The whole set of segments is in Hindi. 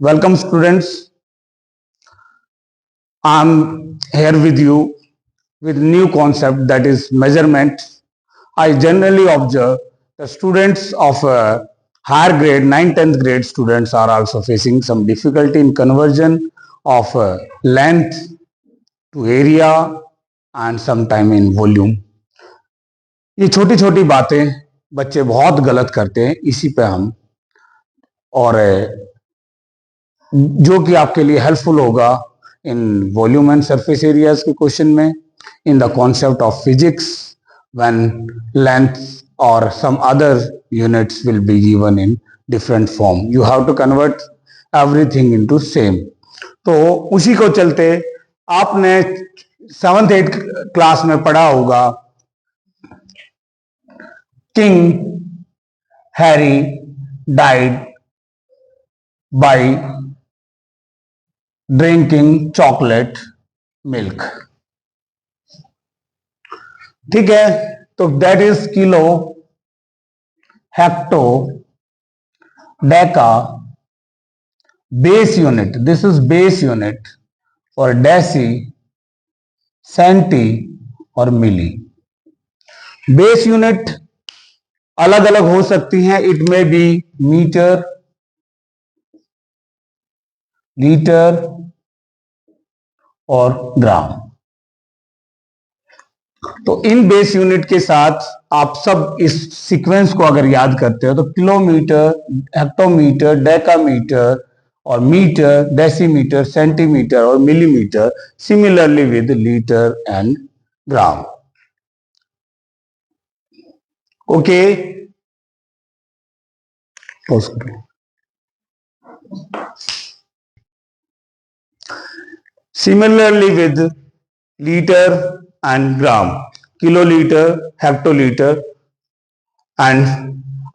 Welcome students. I'm here with you with new concept, that is measurement. I generally observe the students of higher grade, 9th, 10th grade students are also facing some difficulty in conversion of length to area and sometime in volume. ये छोटी छोटी बातें बच्चे बहुत गलत करते हैं, इसी पे हम और जो कि आपके लिए हेल्पफुल होगा in volume and surface areas के क्वेश्चन में, in the concept of physics when length और some other units will be given in different form, you have to convert everything into same. तो उसी को चलते आपने 7th 8th क्लास में पढ़ा होगा, king Harry died by drinking chocolate milk. ठीक है, तो that is kilo, hecto, Deka, base unit, this is base unit और डेसी, सेंटी और मिली। बेस यूनिट अलग अलग हो सकती हैं, इट में बी मीटर, लीटर और ग्राम। तो इन बेस यूनिट के साथ आप सब इस सीक्वेंस को अगर याद करते हो तो किलोमीटर, हेक्टोमीटर, डेकामीटर और मीटर, डेसीमीटर, सेंटीमीटर और millimetre, similarly with litre and gram. Okay, similarly with litre and gram, kilolitre, hectolitre. And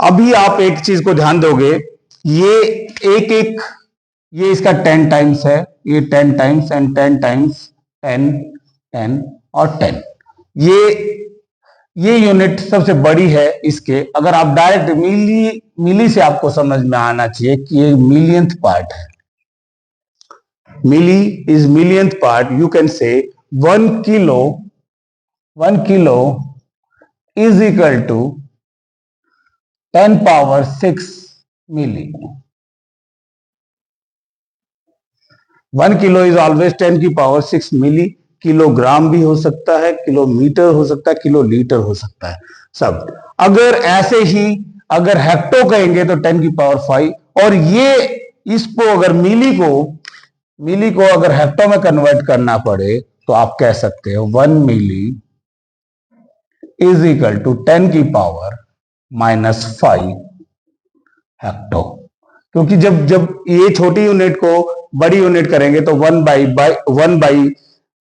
अभी आप एक चीज को ध्यान दोगे, ये एक ये इसका 10 टाइम्स है, ये 10 टाइम्स एंड 10 टाइम्स 10 10 और 10। ये यूनिट सबसे बड़ी है इसके। अगर आप डायरेक्ट मिली से आपको समझ में आना चाहिए कि ये मिलियंथ पार्ट है। Milli is millionth part. You can say 1 kilo is equal to 10 power 6 milli. 1 kilo is always 10 की पावर 6 मिली। किलोग्राम भी हो सकता है, किलोमीटर हो सकता है, किलो लीटर हो सकता है, सब। अगर ऐसे ही अगर हेक्टो कहेंगे तो 10 की पावर 5, और ये इसको अगर मिली को अगर हेक्टो में कन्वर्ट करना पड़े तो आप कह सकते हो 1 मिली इज इक्वल टू 10 की पावर -5 हेक्टो। क्योंकि जब ये छोटी यूनिट को बड़ी यूनिट करेंगे तो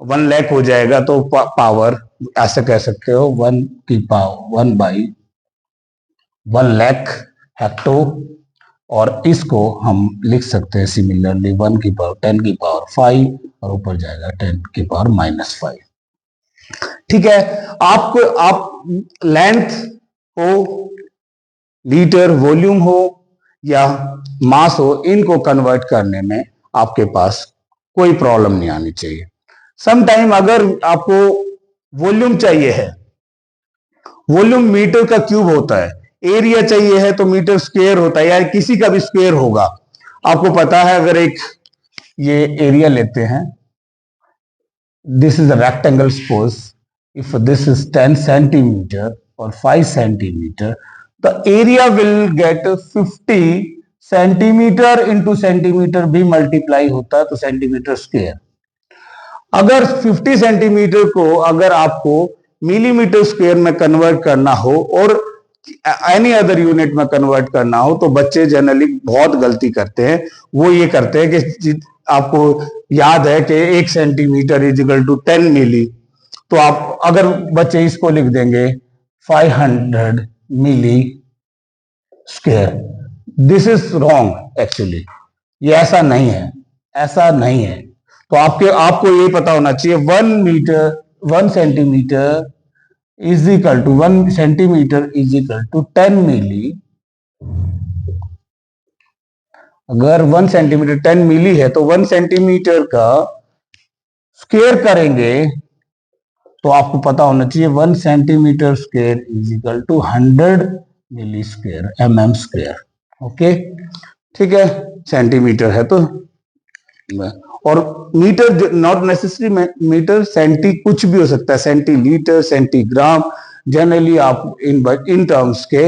1 लाख हो जाएगा, तो पावर ऐसे कह सकते हो 1 की पावर 1 लाख हेक्टो। और इसको हम लिख सकते हैं सिमिलरली 1 की पावर 10 की पावर 5 और ऊपर जाएगा 10 की पावर -5। ठीक है, आप लेंथ हो, लीटर, वॉल्यूम हो या मास हो, इनको कन्वर्ट करने में आपके पास कोई प्रॉब्लम नहीं आनी चाहिए। समटाइम अगर आपको वॉल्यूम चाहिए है, वॉल्यूम मीटर का क्यूब होता है, एरिया चाहिए है तो मीटर स्क्वायर होता है, या किसी का भी स्क्वायर होगा। आपको पता है, अगर एक ये एरिया लेते हैं, this is a rectangle, suppose if this is 10 centimeter or 5 centimeter, the area will get 50 centimeter into centimeter भी मल्टीप्लाई होता है तो सेंटीमीटर स्क्वायर। अगर 50 सेंटीमीटर को अगर आपको मिलीमीटर स्क्वायर में कन्वर्ट करना हो और एनी अदर यूनिट में कन्वर्ट करना हो, तो बच्चे जनरली बहुत गलती करते हैं। वो ये करते हैं कि आपको याद है कि 1 centimetre is equal to 10 milli, तो आप अगर बच्चे इसको लिख देंगे 500 milli square. This is wrong actually, ये ऐसा नहीं है, ऐसा नहीं है। तो आपको ये पता होना चाहिए 1 centimetre is equal to 1 centimetre is equal to 10 milli अगर 1 सेंटीमीटर 10 मिली है तो 1 सेंटीमीटर का स्क्वायर करेंगे तो आपको पता होना चाहिए 1 centimetre square is equal to 100 milli square mm square. Okay, ठीक है, सेंटीमीटर है तो, और metre not necessary metre, centi कुछ भी हो सकता है, सेंटीलीटर, सेंटीग्राम, जनरली आप इन टर्म्स के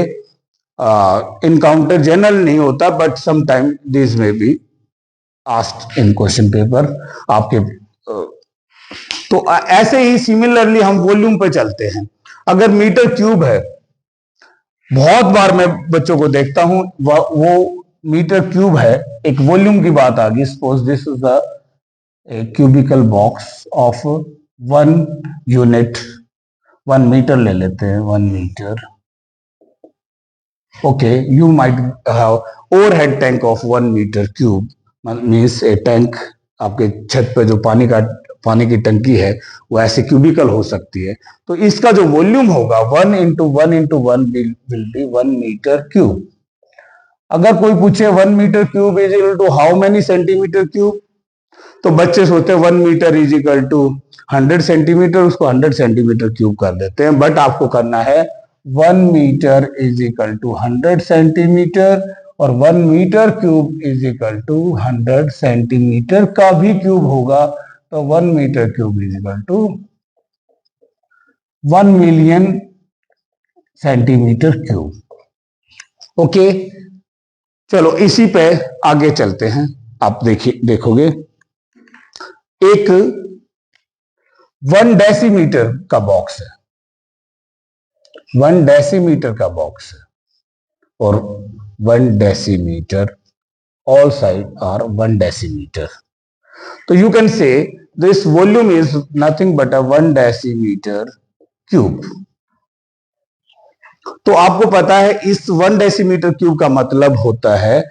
इनकाउंटर जनरल नहीं होता, बट सम टाइम दिस में be asked in question paper आपके। तो ऐसे ही सिमिलरली हम वॉल्यूम पे चलते हैं। अगर मीटर क्यूब है, बहुत बार मैं बच्चों को देखता हूं वो मीटर क्यूब है, एक वॉल्यूम की बात आ गई, suppose this is the cubical box of 1 unit, 1 metre ले लेते हैं, 1 metre. Okay, you might have overhead tank of 1 metre cube, means a tank, आपके छत पे जो पानी की टंकी है वो ऐसे क्यूबिकल हो सकती है। तो इसका जो वॉल्यूम होगा 1 into 1 into 1 will be 1 metre cube. अगर कोई पूछे 1 metre cube is equal to how many centimetre cube, तो बच्चे सोचते हैं 1 metre is equal to 100 centimetre, उसको 100 सेंटीमीटर क्यूब कर देते हैं, बट आपको करना है 1 metre is equal to 100 centimetre, और 1 metre cube is equal to 100 centimetre का भी क्यूब होगा, तो 1 metre cube is equal to 1 million centimetre cube. Okay, चलो इसी पे आगे चलते हैं। आप देखोगे एक 1 डेसीमीटर का बॉक्स है, 1 डेसीमीटर का बॉक्स है, और 1 decimetre, all side are 1 decimeter. So you can say this volume is nothing but a 1 decimeter cube. तो आपको पता है इस 1 डेसीमीटर क्यूब का मतलब होता है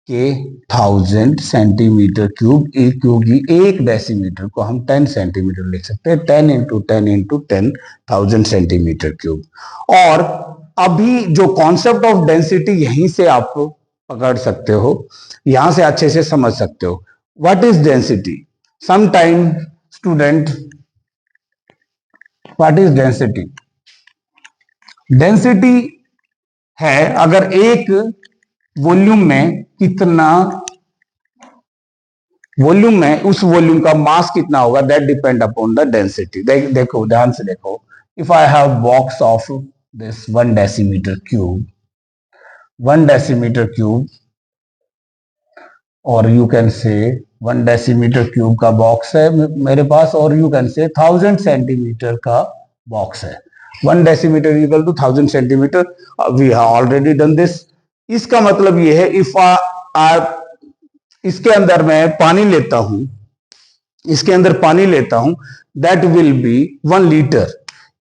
कि 1000 सेंटीमीटर क्यूब, क्योंकि 1 डेसीमीटर को हम 10 सेंटीमीटर लिख सकते हैं, 10 इंटू 10 इंटू 10 1000 सेंटीमीटर क्यूब। और अभी जो कॉन्सेप्ट ऑफ डेंसिटी यहीं से आप पकड़ सकते हो, यहां से अच्छे से समझ सकते हो। What is density? Sometime student, what is density? Density है अगर एक वॉल्यूम में कितना, वॉल्यूम में उस वॉल्यूम का मास कितना होगा, that depend upon the density. देखो ध्यान से देखो, if I have box of this 1 decimetre cube, 1 decimetre cube, और you can say 1 decimetre cube का बॉक्स है मेरे पास, और यू कैन से 1000 सेंटीमीटर का बॉक्स है। 1 decimetre equal to 1000 centimetre, we have already done this. इसका मतलब ये है, इफ इसके अंदर मैं पानी लेता हूं, इसके अंदर पानी लेता हूं, that will be 1 litre,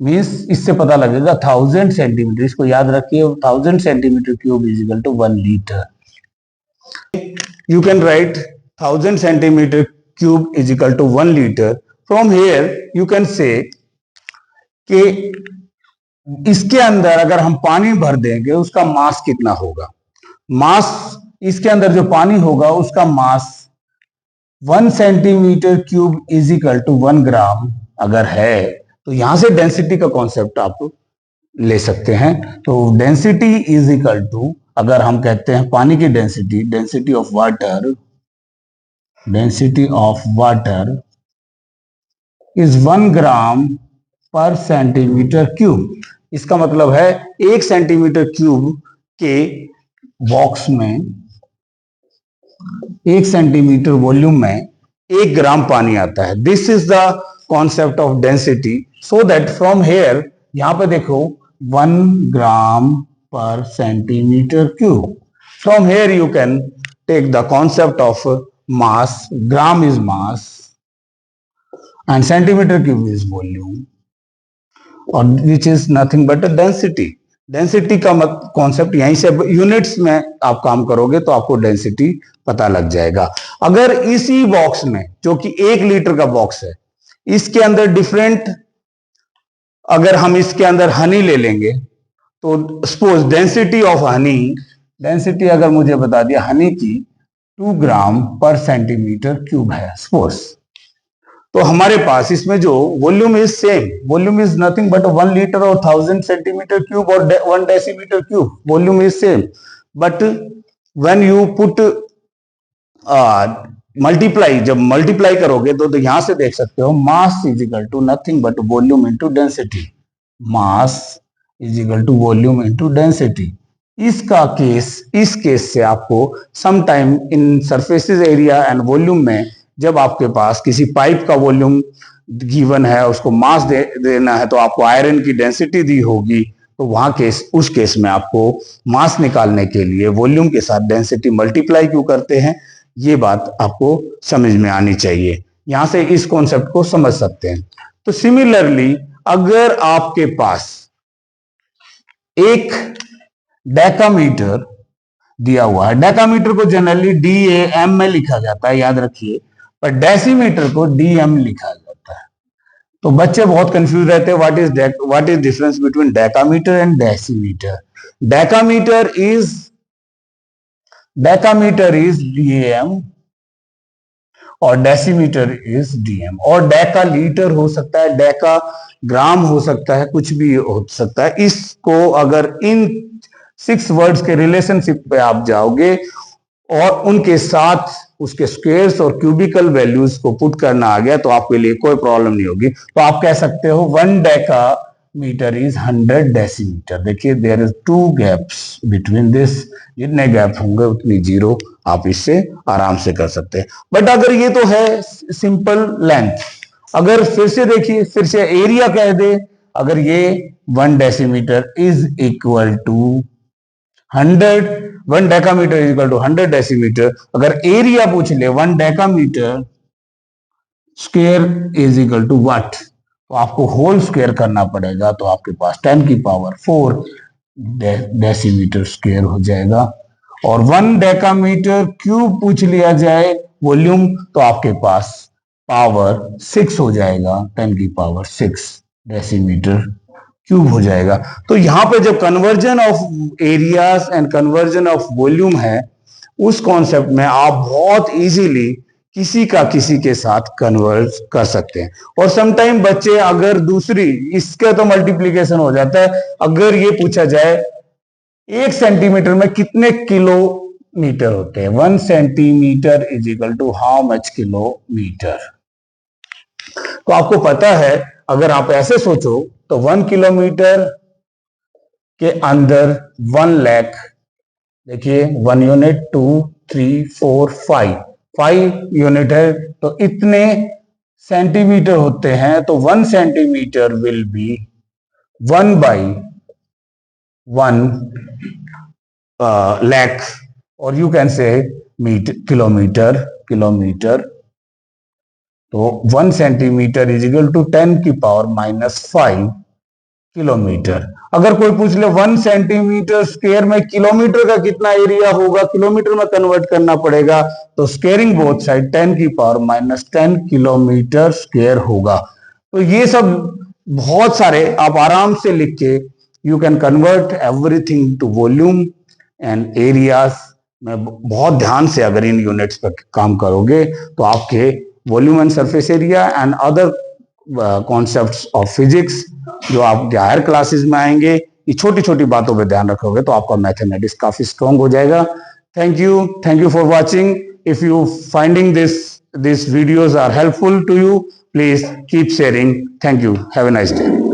means इससे पता लगेगा 1000 सेंटीमीटर, इसको याद रखिए, 1000 centimetre cube is equal to 1 litre. You can write 1000 centimeter cube is equal to 1 liter. From here you can say कि इसके अंदर अगर हम पानी भर देंगे उसका मास कितना होगा। मास, इसके अंदर जो पानी होगा उसका mass 1 centimetre cube is equal to 1 gram अगर है, तो यहां से डेंसिटी का कॉन्सेप्ट आप ले सकते हैं। तो डेंसिटी इज इक्वल टू, अगर हम कहते हैं पानी की density, density of water, density of water is 1 ग्राम पर सेंटीमीटर क्यूब। इसका मतलब है 1 सेंटीमीटर क्यूब के बॉक्स में, 1 सेंटीमीटर वॉल्यूम में 1 ग्राम पानी आता है। This is the concept of density, so that from here, यहां पे देखो 1 ग्राम per centimeter cube. From here you can take the concept of mass. Gram is mass and centimeter cube is volume, or which is nothing but a density. Density का कॉन्सेप्ट यहीं से यूनिट्स में आप काम करोगे तो आपको डेंसिटी पता लग जाएगा। अगर इसी बॉक्स में, जो कि 1 लीटर का बॉक्स है, इसके अंदर डिफरेंट, अगर हम इसके अंदर हनी ले लेंगे, तो suppose density of honey, density अगर मुझे बता दिया हनी की 2 ग्राम पर सेंटीमीटर क्यूब है सपोज। तो हमारे पास इसमें जो volume is same, volume is nothing but 1 litre और 1000 सेंटीमीटर क्यूब और 1 decimetre cube, volume is same, but when you put multiply, जब मल्टीप्लाई करोगे तो यहां से देख सकते हो mass is equal to nothing but volume into density, mass is equal to volume into density. इसका केस, इस केस से आपको some time in surfaces area and volume में, जब आपके पास किसी पाइप का वॉल्यूम गिवन है, उसको मास देना है, तो आपको आयरन की डेंसिटी दी होगी, तो वहां केस, उस केस में आपको मास निकालने के लिए वॉल्यूम के साथ डेंसिटी मल्टीप्लाई क्यों करते हैं, ये बात आपको समझ में आनी चाहिए। यहां से इस कॉन्सेप्ट को समझ सकते हैं। तो सिमिलरली अगर आपके पास एक डेकामीटर दिया हुआ है, डेकामीटर को जनरली DAM में लिखा जाता है, याद रखिए, पर डेसीमीटर को DM लिखा जाता है। तो बच्चे बहुत कंफ्यूज रहते हैं, what is difference between decametre and decimetre. Decametre is DAM और डेसीमीटर इज DM। और डेका लीटर हो सकता है, डेका ग्राम हो सकता है, कुछ भी हो सकता है। इसको अगर इन 6 वर्ड्स के रिलेशनशिप पे आप जाओगे और उनके साथ उसके स्क्वायर्स और क्यूबिकल वैल्यूज को पुट करना आ गया, तो आपके लिए कोई प्रॉब्लम नहीं होगी। तो आप कह सकते हो 1 डेकामीटर इज 100 डेसीमीटर। देखिए there is 2 gaps between this, जितने गैप होंगे उतनी जीरो आप इससे आराम से कर सकते हैं। बट अगर ये तो है सिंपल लेंथ, अगर फिर से देखिए, फिर से एरिया कह दे, अगर ये 1 decimetre is equal to 1 decametre is equal to 100 decimetre, अगर एरिया पूछ ले 1 decametre square is equal to what, तो आपको होल स्क्वायर करना पड़ेगा, तो आपके पास 10 की पावर 4 डेसीमीटर स्क्वायर हो जाएगा। और 1 डेकामीटर क्यूब पूछ लिया जाए वॉल्यूम, तो आपके पास पावर 6 हो जाएगा, 10 की पावर 6 डेसीमीटर क्यूब हो जाएगा। तो यहां पे जब conversion of areas and conversion of volume है, उस कॉन्सेप्ट में आप बहुत इजीली किसी का किसी के साथ कन्वर्ज कर सकते हैं। और समटाइम बच्चे अगर दूसरी, इसका तो मल्टीप्लीकेशन हो जाता है, अगर ये पूछा जाए 1 सेंटीमीटर में कितने किलोमीटर होते हैं, 1 centimetre is equal to how much kilometre, तो आपको पता है, अगर आप ऐसे सोचो तो 1 किलोमीटर के अंदर 1 लाख, देखिए 1 यूनिट, 2, 3, 4, 5 यूनिट है, तो इतने सेंटीमीटर होते हैं। तो 1 सेंटीमीटर विल बी 1/1 लाख, और यू कैन से किलोमीटर। तो 1 सेंटीमीटर इज इक्वल टू 10 की पावर -5 किलोमीटर। अगर कोई पूछ ले 1 सेंटीमीटर स्क्वायर में किलोमीटर का कितना एरिया होगा, किलोमीटर में कन्वर्ट करना पड़ेगा, तो स्क्वेयरिंग बोथ साइड 10 की पावर -10 किलोमीटर स्क्वायर होगा। तो ये सब बहुत सारे आप आराम से लिख के you can convert everything to volume and areas में बहुत ध्यान से अगर इन यूनिट्स पर काम करोगे तो आपके volume and surface area and other concepts of physics जो आपके हायर क्लासेस में आएंगे, ये छोटी छोटी बातों पे ध्यान रखोगे तो आपका मैथमेटिक्स काफी स्ट्रांग हो जाएगा। Thank you for watching. If you finding this videos are helpful to you, please keep sharing. Thank you, have a nice day.